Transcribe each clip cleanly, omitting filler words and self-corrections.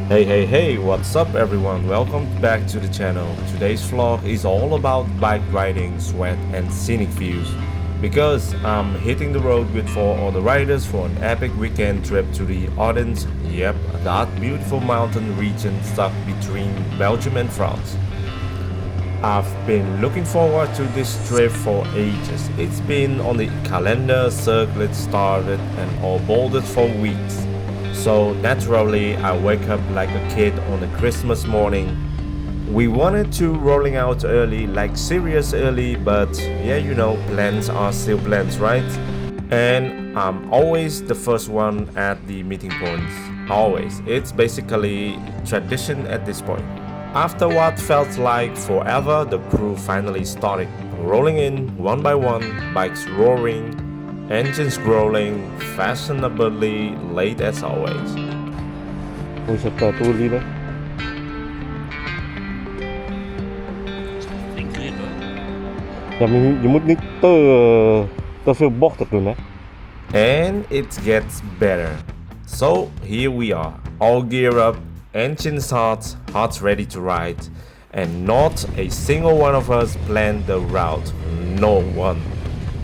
Hey, what's up everyone? Welcome back to the channel. Today's vlog is all about bike riding, sweat and scenic views. Because I'm hitting the road with 4 other riders for an epic weekend trip to the Ardennes. Yep, that beautiful mountain region stuck between Belgium and France. I've been looking forward to this trip for ages. It's been on the calendar, circled, started and all bolded for weeks. So naturally, I wake up like a kid on a Christmas morning. We wanted to rolling out early, like serious early, but yeah, plans are still plans, right? And I'm always the first one at the meeting points. Always. It's basically tradition at this point. After what felt like forever, the crew finally started rolling in one by one, bikes roaring, engines growling, fashionably late as always. Hoe is het Tour wielen? Geen grip hoor. Ja, maar je moet niet te veel bochten doen, hè? And it gets better. So here we are, all gear up, engines hot, hearts ready to ride, and not a single one of us planned the route. No one.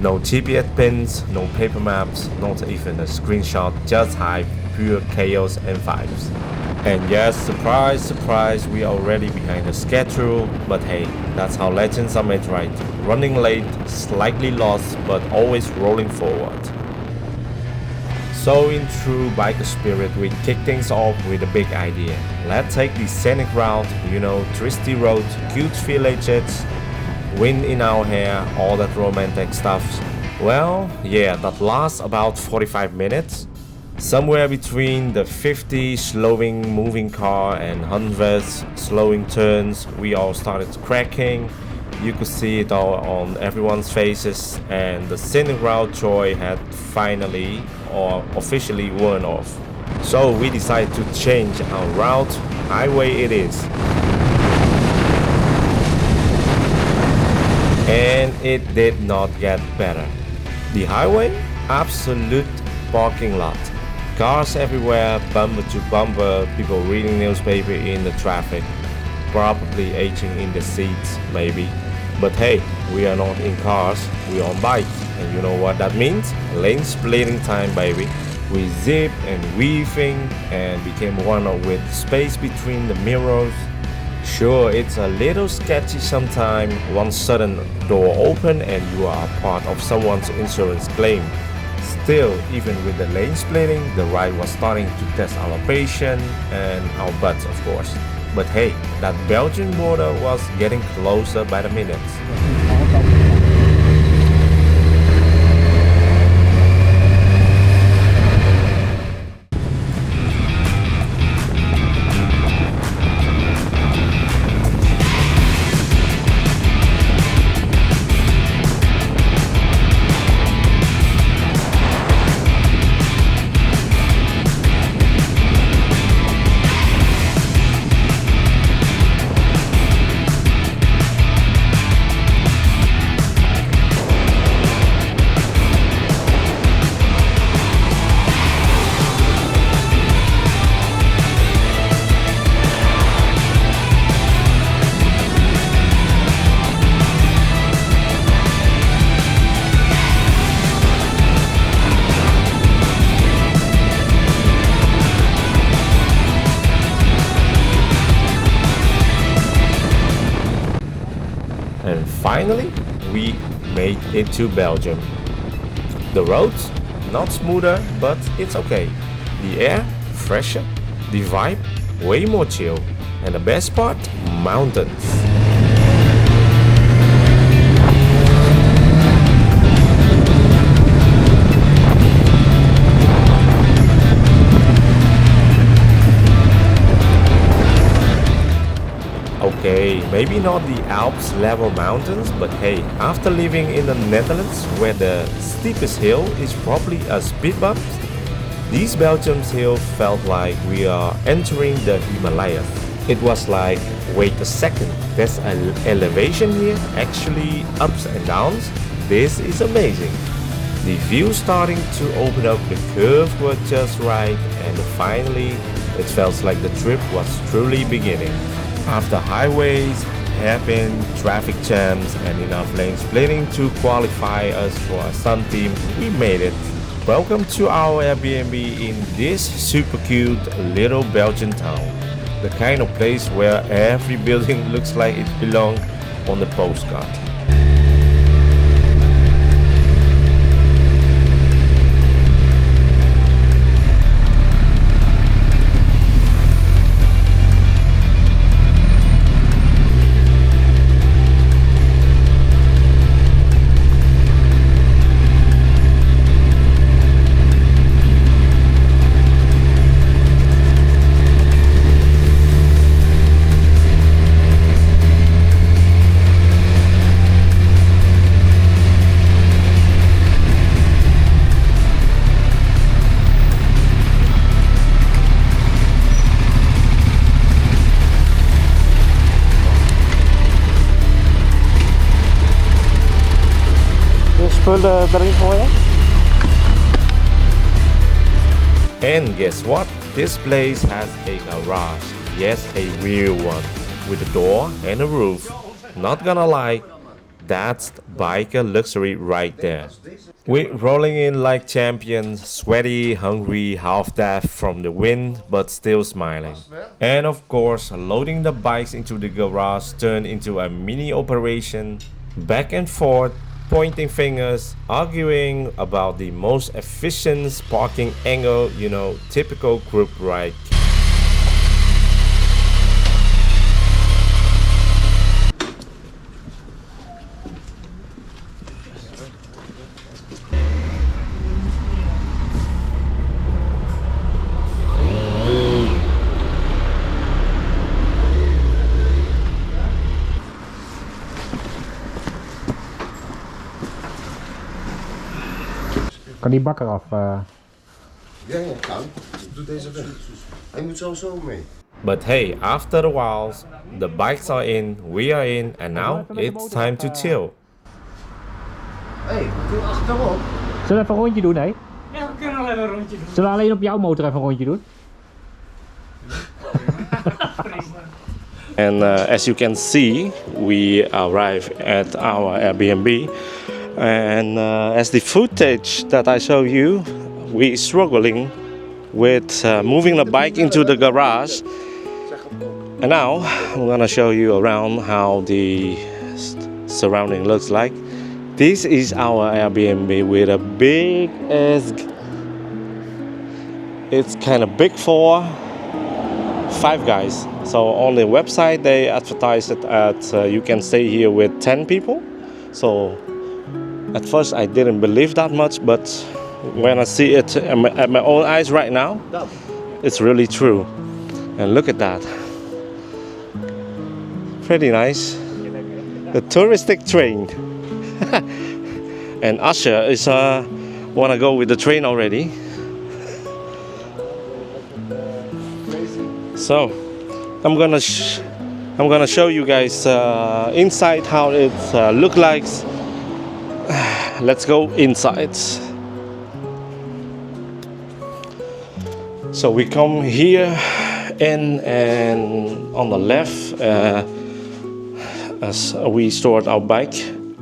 No GPS pins, no paper maps, not even a screenshot, just hype, pure chaos and vibes. And yes, surprise, we are already behind the schedule, but hey, that's how legends are made, right? Running late, slightly lost, but always rolling forward. So in true biker spirit, we kick things off with a big idea. Let's take the scenic route, twisty road, cute villages, wind in our hair, all that romantic stuff. Well, yeah, that lasts about 45 minutes. Somewhere between the 50 slowing moving car and 100 slowing turns, we all started cracking. You could see it all on everyone's faces, and the scenic route joy had finally or officially worn off. So we decided to change our route. Highway it is. And it did not get better. The highway? Absolute parking lot. Cars everywhere, bumper to bumper, people reading newspaper in the traffic, probably aging in the seats, maybe. But hey, we are not in cars, we are on bikes. And you know what that means? Lane splitting time, baby. We zip and weaving and became one with space between the mirrors. Sure, it's a little sketchy sometimes. One sudden door open and you are part of someone's insurance claim. Still, even with the lane splitting, the ride was starting to test our patience and our butts, of course. But hey, that Belgian border was getting closer by the minutes. And finally, we made it to Belgium. The roads, not smoother, but it's okay. The air, fresher. The vibe, way more chill. And the best part, mountains. Okay, maybe not the Alps level mountains, but hey, after living in the Netherlands, where the steepest hill is probably a speed bump, these Belgium's hills felt like we are entering the Himalayas. It was like, wait a second, there's an elevation here, actually ups and downs. This is amazing. The view starting to open up, the curves were just right, and finally It felt like the trip was truly beginning. After highways, hairpin, traffic jams, and enough lane splitting to qualify us for a sun team, we made it. Welcome to our Airbnb in this super cute little Belgian town. The kind of place where every building looks like it belongs on the postcard. Spullen erin gooien. And guess what? This place has a garage. Yes, a real one. With a door and a roof. Not gonna lie, that's biker luxury right there. We're rolling in like champions, sweaty, hungry, half deaf from the wind, but still smiling. And of course, loading the bikes into the garage turned into a mini operation, back and forth, pointing fingers, arguing about the most efficient parking angle, typical group ride. Kan die bakker af? Ja, kan. Doe deze weg. Hij moet zo mee. But hey, after a while, the bikes are in, we are in, and now it's time to chill. Hé, doe achterop. Zullen we even een rondje doen, hè? Ja, we kunnen wel even een rondje doen. Zullen we alleen op jouw motor even een rondje doen? And as you can see, we arrive at our Airbnb. And as the footage that I show you, we struggling with moving the bike into the garage. And now I'm gonna show you around how the surrounding looks like. This is our Airbnb with a big ass. It's kind of big for 5 guys. So on the website they advertise it at you can stay here with 10 people. So at first I didn't believe that much, but when I see it at my own eyes right now, it's really true. And look at that. Pretty nice. The touristic train. And Usher is wanna go with the train already. So I'm gonna show you guys inside how it look like. Let's go inside. So we come here in, and on the left as we stored our bike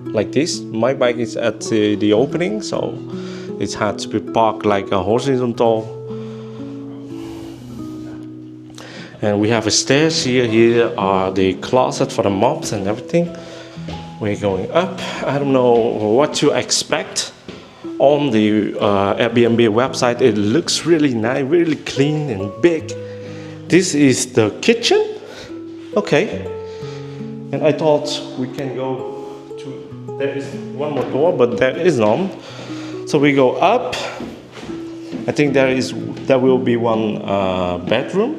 like this. My bike is at the opening, so it had to be parked like a horizontal. And we have a stairs here. Here are the closet for the mops and everything. We're going up. I don't know what to expect. On the Airbnb website, it looks really nice, really clean and big. This is the kitchen. Okay. And I thought we can go to, there is one more door, but there is none. So we go up. I think there will be one bedroom.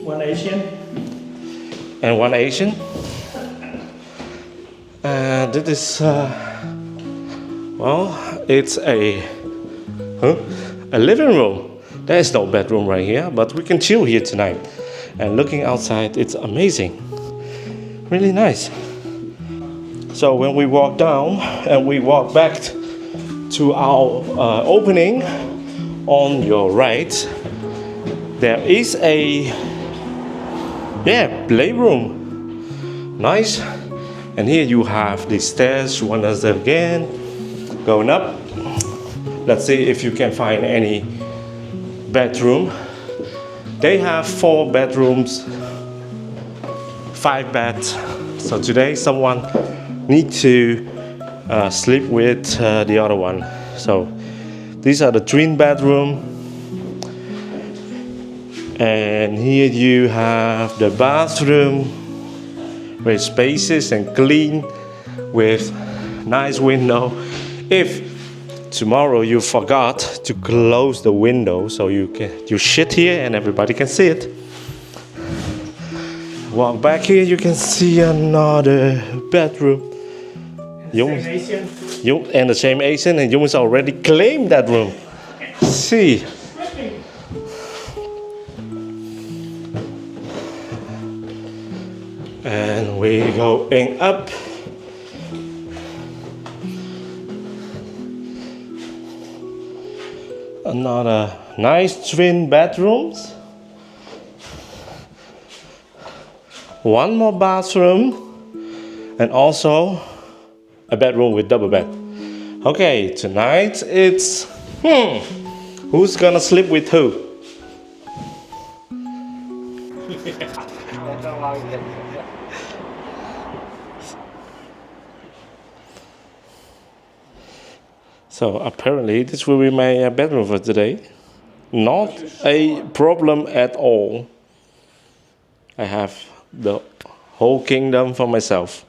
One Asian. And one Asian. This is, well, it's a living room. There is no bedroom right here, but we can chill here tonight. And looking outside, it's amazing. Really nice. So when we walk down and we walk back to our opening, on your right, There is a playroom. Nice. And here you have the stairs once again going up. Let's see if you can find any bedroom. They have 4 bedrooms, 5 beds. So today someone needs to sleep with the other one. So these are the twin bedroom. And here you have the bathroom, very spacious and clean with nice window. If tomorrow you forgot to close the window, so you shit here and everybody can see it. Walk back here, you can see another bedroom. And the same Asian, and Jungs already claimed that room. See. And we're going up. Another nice twin bedrooms. One more bathroom. And also a bedroom with double bed. Okay, tonight it's who's gonna sleep with who? So apparently this will be my bedroom for today. Not a problem at all. I have the whole kingdom for myself.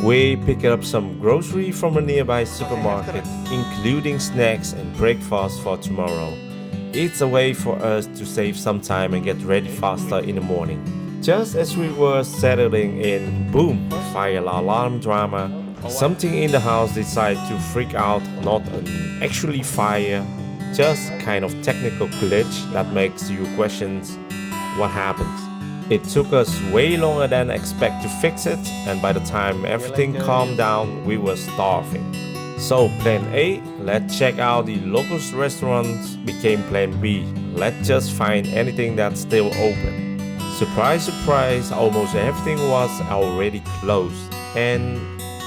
We picked up some grocery from a nearby supermarket, including snacks and breakfast for tomorrow. It's a way for us to save some time and get ready faster in the morning. Just as we were settling in, boom, fire alarm drama. Something in the house decided to freak out, not an actually fire, just kind of technical glitch that makes you question what happens. It took us way longer than expected to fix it, and by the time everything calmed down, we were starving. So plan A, let's check out the local restaurants, became plan B, let's just find anything that's still open. Surprise, surprise, almost everything was already closed, and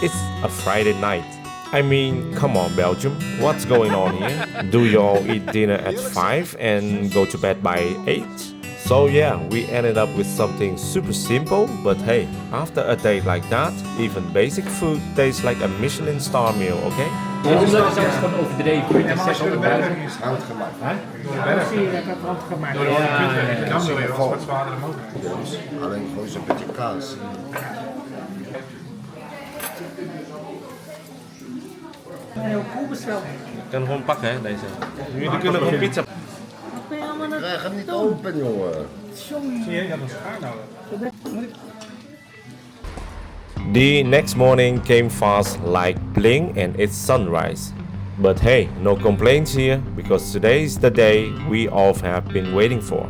it's a Friday night. I mean, come on Belgium, what's going on here? Do you all eat dinner at 5 and go to bed by 8? So yeah, we ended up with something super simple, but hey, after a day like that, even basic food tastes like a Michelin star meal, okay? Omdat het zelfs van overdreven. Het is zelfs al buiten. is handgemaakt. Dan zie je dat dat handgemaakt is. Dan wil je wel wat zwaardere motor. Alleen gooi ze een beetje kaas. Heel cool besteld. Ik kan gewoon pakken hè, deze. Jullie kunnen gewoon pizza. Krijg hem niet open, jongen. Zie je dat is gaar nou? The next morning came fast like bling and it's sunrise. But hey, no complaints here, because today is the day we all have been waiting for.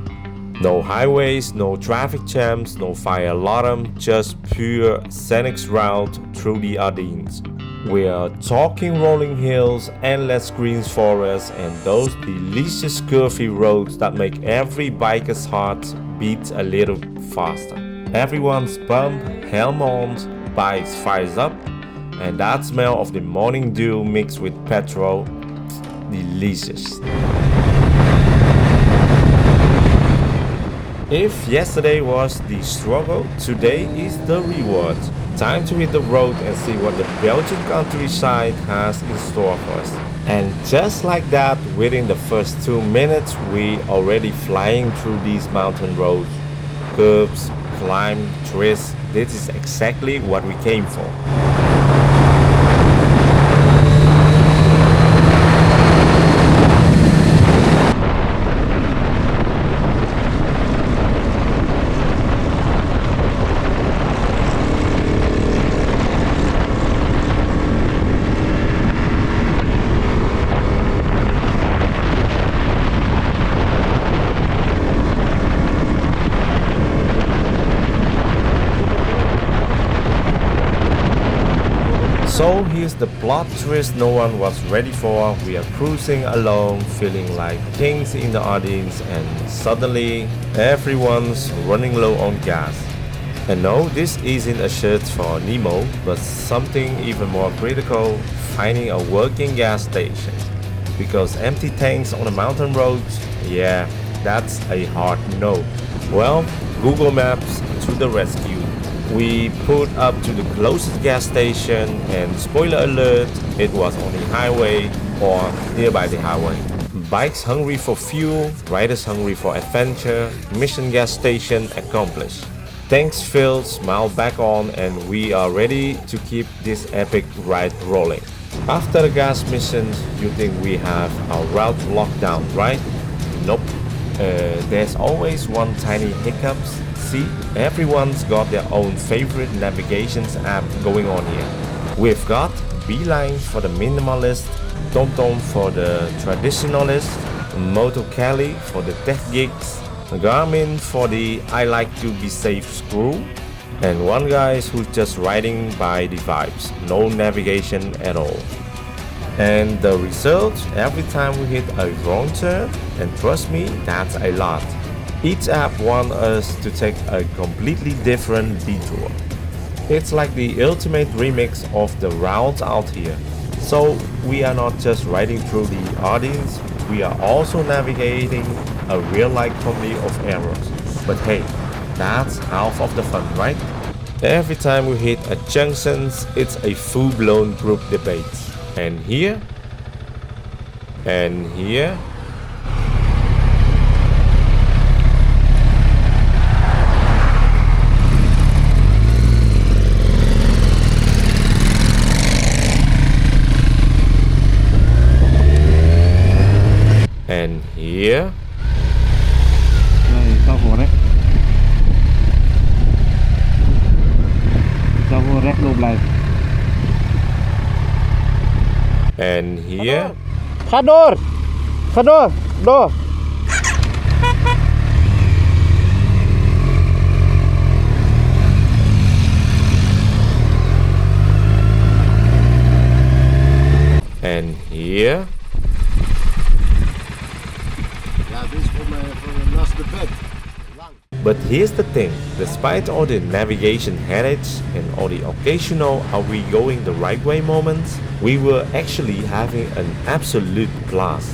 No highways, no traffic jams, no fire alarm, just pure scenic route through the Ardennes. We are talking rolling hills, endless green forests, and those delicious curvy roads that make every biker's heart beat a little faster. Everyone's pump, helm on, bikes fires up, and that smell of the morning dew mixed with petrol, delicious. If yesterday was the struggle, today is the reward. Time to hit the road and see what the Belgian countryside has in store for us. And just like that, within the first 2 minutes, we already flying through these mountain roads. Curves, climb, twists, this is exactly what we came for. So here's the plot twist no one was ready for. We are cruising along, feeling like kings in the Ardennes, and suddenly everyone's running low on gas. And no, this isn't a search for Nemo, but something even more critical, finding a working gas station. Because empty tanks on the mountain roads, yeah, that's a hard no. Well, Google Maps to the rescue. We pulled up to the closest gas station, and spoiler alert, it was on the highway or nearby the highway. Bikes hungry for fuel, riders hungry for adventure, mission gas station accomplished. Tanks filled, smile back on, and we are ready to keep this epic ride rolling. After the gas missions, you think we have our route locked down, right? Nope. There's always one tiny hiccups. See, everyone's got their own favorite navigations app going on here. We've got Beeline for the minimalist, TomTom for the traditionalist, Moto Cali for the tech geeks, Garmin for the I like to be safe screw, and one guy who's just riding by the vibes, no navigation at all. And the result, every time we hit a wrong turn, and trust me, that's a lot. Each app wants us to take a completely different detour. It's like the ultimate remix of the routes out here. So we are not just riding through the Ardennes, we are also navigating a real-life comedy of errors. But hey, that's half of the fun, right? Every time we hit a junction, it's a full-blown group debate. And here, and here, and here. Đây, sau hồ đấy. Sau hồ rét lùm lại. And here. Khador! Khador! Do! And here. Ja, dit is voor een naast de bed. But here's the thing, despite all the navigation headaches and all the occasional are we going the right way moments, we were actually having an absolute blast.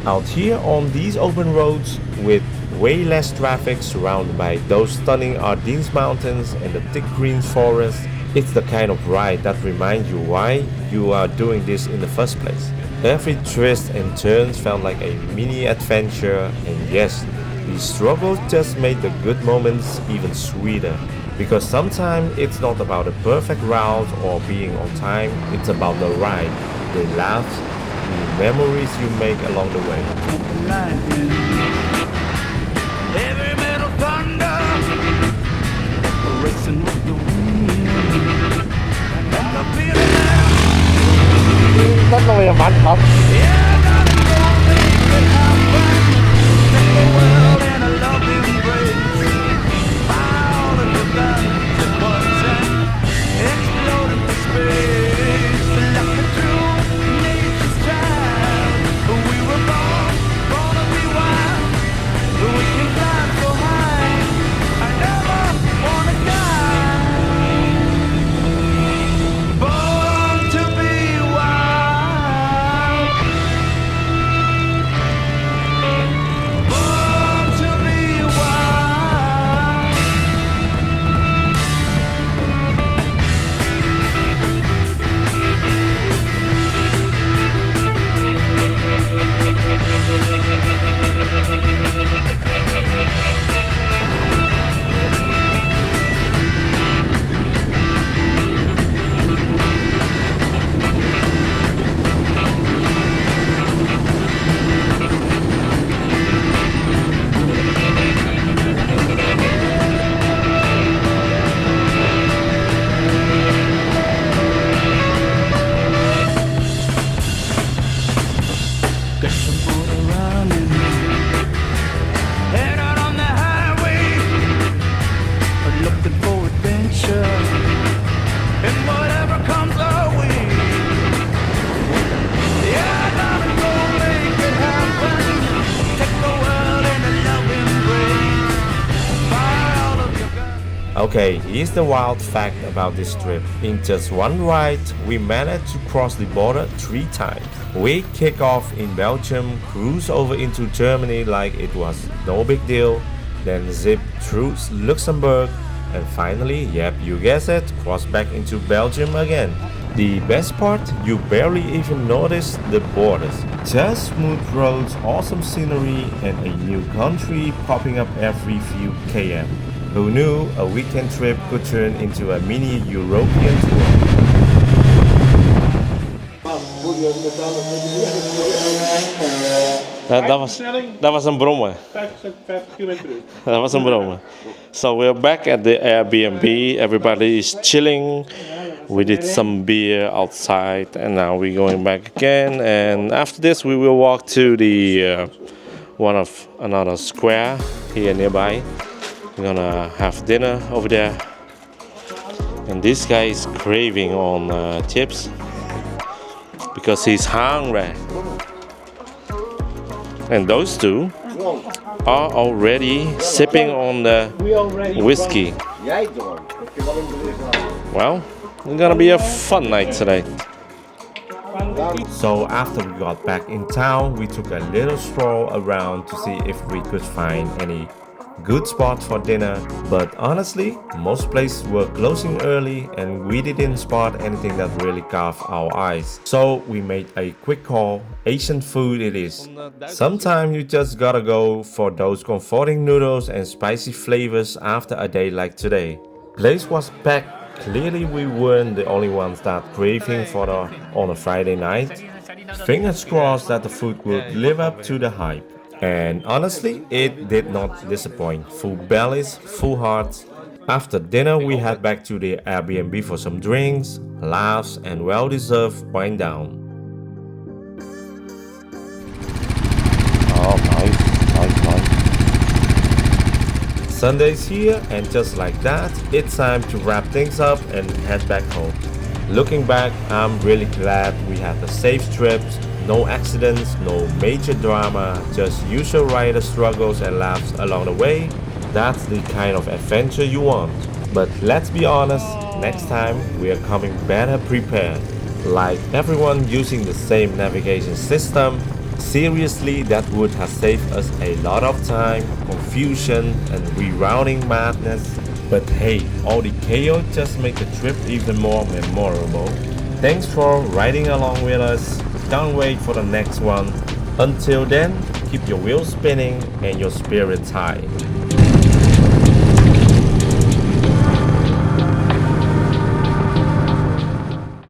Out here on these open roads with way less traffic surrounded by those stunning Ardennes mountains and the thick green forest, it's the kind of ride that reminds you why you are doing this in the first place. Every twist and turn felt like a mini adventure, and yes, the struggles just made the good moments even sweeter. Because sometimes it's not about a perfect route or being on time, it's about the ride, the laughs, the memories you make along the way. Heavy metal thunder, racing with the wind, and the feeling that Rất là may mắn lắm. yeah, nothing gonna make it happen. Take the world in a loving embrace. Fire all of your guns at once and explode into space. Like a true nature's child, we were born to be wild. Okay, here's the wild fact about this trip. In just one ride, we managed to cross the border 3 times. We kick off in Belgium, cruise over into Germany like it was no big deal, then zip through Luxembourg, and finally, yep, you guessed it, cross back into Belgium again. The best part, you barely even notice the borders. Just smooth roads, awesome scenery, and a new country popping up every few km. Who knew a weekend trip could turn into a mini European tour? Dat was een brommer. 50 km per uur. Dat was een brommer. So we're back at the Airbnb. Everybody is chilling. We did some beer outside, and now we're going back again. And after this, we will walk to the one of another square here nearby. We're gonna have dinner over there. And this guy is craving on chips because he's hungry. And those two are already sipping on the whiskey. Well, it's gonna be a fun night today. So after we got back in town, we took a little stroll around to see if we could find any good spot for dinner, but honestly, most places were closing early and we didn't spot anything that really caught our eyes. So we made a quick call. Asian food it is. Sometimes you just gotta go for those comforting noodles and spicy flavors after a day like today. Place was packed. Clearly we weren't the only ones that craving for on a Friday night. Fingers crossed that the food would live up to the hype. And honestly, it did not disappoint. Full bellies, full hearts. After dinner, we head back to the Airbnb for some drinks, laughs, and well-deserved wind down. Oh, nice. Sunday's here, and just like that, it's time to wrap things up and head back home. Looking back, I'm really glad we had a safe trip. No accidents, no major drama, just usual rider struggles and laughs along the way. That's the kind of adventure you want. But let's be honest, next time we are coming better prepared. Like everyone using the same navigation system. Seriously, that would have saved us a lot of time, confusion, and rerouting madness. But hey, all the chaos just make the trip even more memorable. Thanks for riding along with us. Can't wait for the next one. Until then, keep your wheels spinning and your spirits high.